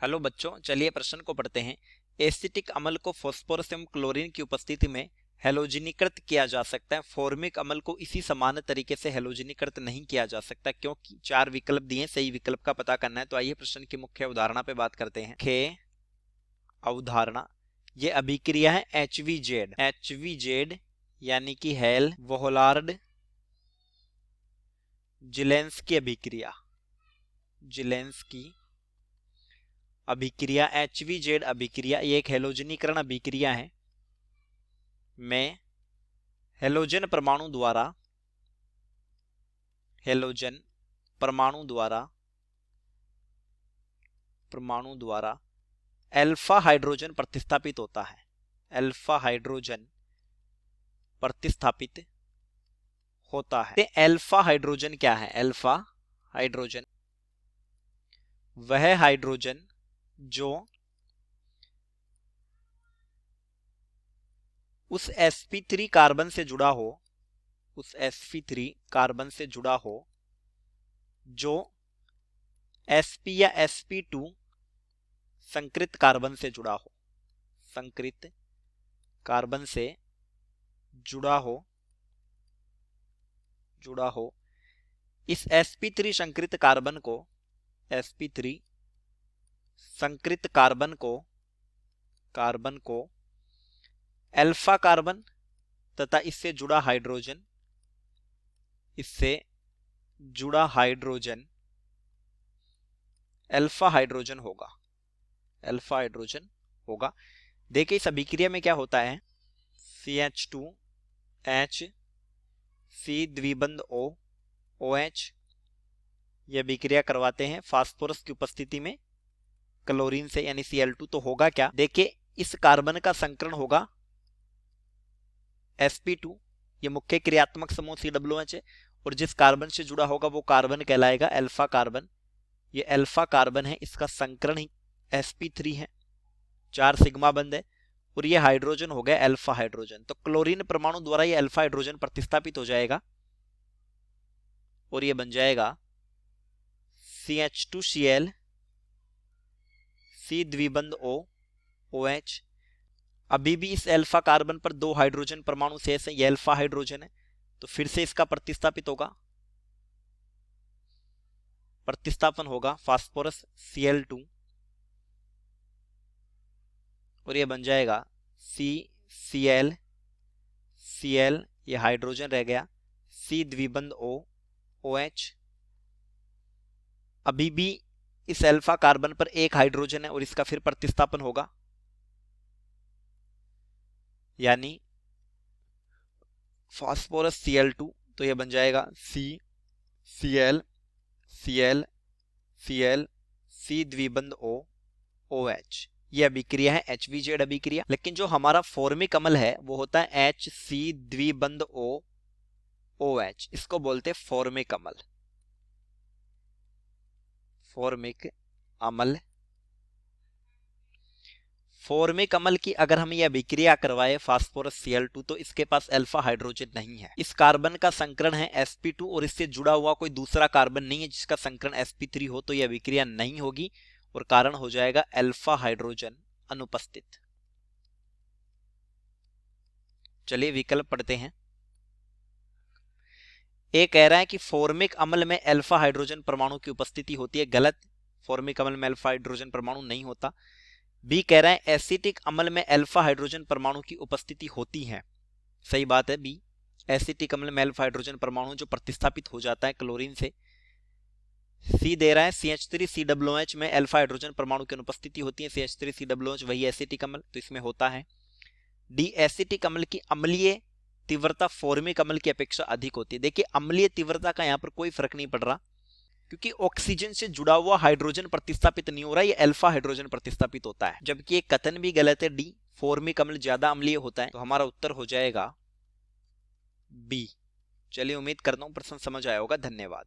Hello बच्चों, चलिए प्रश्न को पढ़ते हैं। एसिटिक अम्ल को फास्फोरस एवं क्लोरीन की उपस्थिति में हैलोजनीकृत किया जा सकता है। फॉर्मिक अम्ल को इसी समान तरीके से हैलोजनीकृत नहीं किया जा सकता क्योंकि चार विकल्प दिए, सही विकल्प का पता करना है। तो आइए प्रश्न की मुख्य अवधारणा पे बात करते हैं। मुख्य अवधारणा, ये अभिक्रिया है HVZ यानी कि हेल वोहलार्ड जिलेंस्की अभिक्रिया। HVZ अभिक्रिया ये एक हैलोजनीकरण अभिक्रिया है में हैलोजन परमाणु द्वारा अल्फा हाइड्रोजन प्रतिस्थापित होता है। अल्फा हाइड्रोजन प्रतिस्थापित होता है। अल्फा हाइड्रोजन क्या है? अल्फा हाइड्रोजन वह हाइड्रोजन जो उस sp3 कार्बन से जुड़ा हो, जो sp या sp2 संकृत कार्बन से जुड़ा हो। इस sp3 संकृत कार्बन को अल्फा कार्बन तथा इससे जुड़ा हाइड्रोजन अल्फा हाइड्रोजन होगा। देखिए इस अभिक्रिया में क्या होता है, CH2H C द्विबंध O OH यह अभिक्रिया करवाते हैं फास्फोरस की उपस्थिति में क्लोरीन से यानी Cl2। तो होगा क्या, देखिए इस कार्बन का संकरण होगा sp2, ये मुख्य क्रियात्मक समूह COH है, और जिस कार्बन से जुड़ा होगा वो कार्बन कहलाएगा अल्फा कार्बन। ये अल्फा कार्बन है, इसका संकरण ही sp3 है, 4 सिग्मा बंध है, और ये हाइड्रोजन हो गया अल्फा हाइड्रोजन। तो क्लोरीन परमाणु द्वारा ये अल्फा हाइड्रोजन प्रतिस्थापित हो जाएगा और ये बन जाएगा CH2Cl C द्विबंध O OH। अभी भी इस अल्फा कार्बन पर 2 हाइड्रोजन परमाणु शेष है, ये अल्फा हाइड्रोजन है, तो फिर से इसका प्रतिस्थापन होगा फास्फोरस Cl2 और ये बन जाएगा CCl ये हाइड्रोजन रह गया, C द्विबंध O OH। अभी भी इस अल्फा कार्बन पर 1 हाइड्रोजन है और इसका फिर प्रतिस्थापन होगा, यानी फास्फोरस Cl2, तो यह बन जाएगा CCl C द्विबंध O OH। यह अभिक्रिया है HVZ अभिक्रिया। लेकिन जो हमारा फॉर्मिक अम्ल है वो होता है HC द्विबंध O OH, इसको बोलते हैं फॉर्मिक अम्ल की अगर हम यह अभिक्रिया करवाए फास्फोरस Cl2, तो इसके पास अल्फा हाइड्रोजन नहीं है। इस कार्बन का संकरण है sp2 और इससे जुड़ा हुआ कोई दूसरा कार्बन नहीं है जिसका संकरण sp3 हो, तो यह अभिक्रिया नहीं होगी और कारण हो जाएगा अल्फा हाइड्रोजन अनुपस्थित। चलिए विकल्प पढ़ते हैं। ए कह रहा है कि फॉर्मिक अम्ल में अल्फा हाइड्रोजन परमाणु की उपस्थिति होती है, गलत, फॉर्मिक अम्ल में अल्फा हाइड्रोजन परमाणु नहीं होता। बी कह रहा है एसिटिक अम्ल में अल्फा हाइड्रोजन परमाणु की उपस्थिति होती है, सही बात है बी, एसिटिक अम्ल में अल्फा हाइड्रोजन परमाणु जो प्रतिस्थापित हो जाता है क्लोरीन से। सी दे रहा है CH3COOH में अल्फा हाइड्रोजन परमाणु की अनुपस्थिति होती है, CH3COOH वही एसिटिक अम्ल, तो इसमें होता है। डी एसिटिक अम्ल की अम्लीय तीव्रता फॉर्मिक अम्ल की अपेक्षा अधिक होती है। देखिए अम्लीय तीव्रता का यहाँ पर कोई फर्क नहीं पड़ रहा क्योंकि ऑक्सीजन से जुड़ा हुआ हाइड्रोजन प्रतिस्थापित नहीं हो रहा है, ये अल्फा हाइड्रोजन प्रतिस्थापित होता है। जबकि एक कथन भी गलत है, डी फॉर्मिक अम्ल ज्यादा अम्लीय होता है, तो हमारा उत्तर हो जाएगा बी। चलिए उम्मीद करता हूं प्रश्न समझ आया होगा। धन्यवाद।